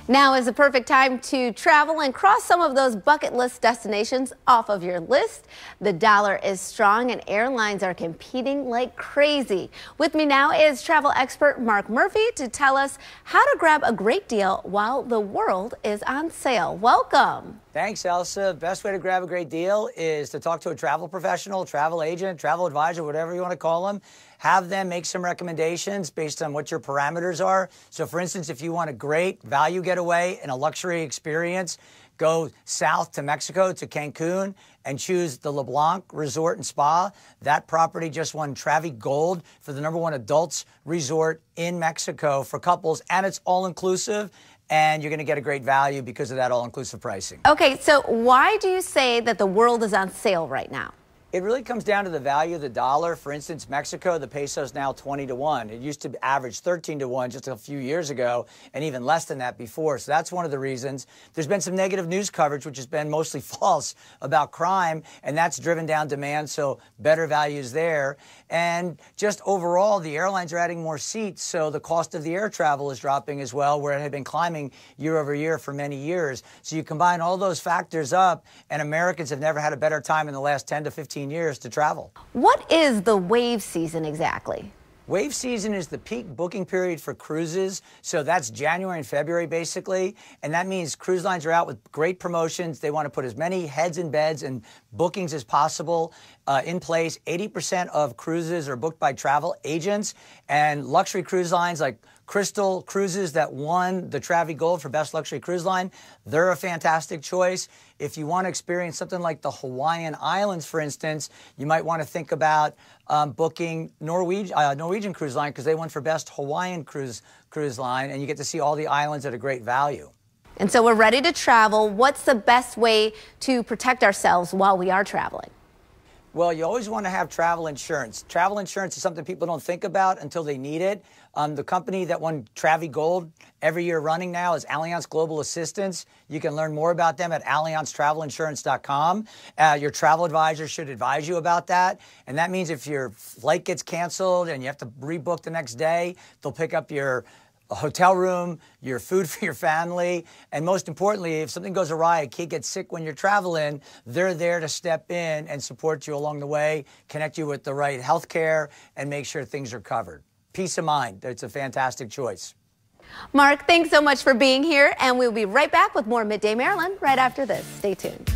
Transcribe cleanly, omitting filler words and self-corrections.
Now is the perfect time to travel and cross some of those bucket list destinations off of your list. The dollar is strong and airlines are competing like crazy. With me now is travel expert Mark Murphy to tell us how to grab a great deal while the world is on sale. Welcome. Thanks, Elsa. Best way to grab a great deal is to talk to a travel professional, travel agent, travel advisor, whatever you want to call them. Have them make some recommendations based on what your parameters are. So, for instance, if you want a great value getaway and a luxury experience, go south to Mexico, to Cancun, and choose the LeBlanc Resort and Spa. That property just won Travi Gold for the #1 adults resort in Mexico for couples, and it's all-inclusive. And you're going to get a great value because of that all-inclusive pricing. Okay, so why do you say that the world is on sale right now? It really comes down to the value of the dollar. For instance, Mexico, the peso is now 20 to 1. It used to average 13 to 1 just a few years ago, and even less than that before. So that's one of the reasons. There's been some negative news coverage, which has been mostly false, about crime, and that's driven down demand, so better values there. And just overall, the airlines are adding more seats, so the cost of the air travel is dropping as well, where it had been climbing year over year for many years. So you combine all those factors up, and Americans have never had a better time in the last 10 to 15 years to travel. What is the wave season exactly? Wave season is the peak booking period for cruises. So that's January and February, basically. And that means cruise lines are out with great promotions. They want to put as many heads in beds and bookings as possible in place. 80% of cruises are booked by travel agents, and luxury cruise lines like Crystal Cruises that won the Travi Gold for Best Luxury Cruise Line, they're a fantastic choice. If you want to experience something like the Hawaiian Islands, for instance, you might want to think about booking Norwegian Cruise Line, because they won for Best Hawaiian Cruise Line, and you get to see all the islands at a great value. And so we're ready to travel. What's the best way to protect ourselves while we are traveling? Well, you always want to have travel insurance. Travel insurance is something people don't think about until they need it. The company that won Travi Gold every year running now is Allianz Global Assistance. You can learn more about them at allianztravelinsurance.com. Your travel advisor should advise you about that. And that means if your flight gets canceled and you have to rebook the next day, they'll pick up your hotel room, your food for your family, and most importantly, if something goes awry, a kid gets sick when you're traveling, they're there to step in and support you along the way, connect you with the right health care, and make sure things are covered. Peace of mind. It's a fantastic choice. Mark, thanks so much for being here, and we'll be right back with more Midday Maryland right after this. Stay tuned.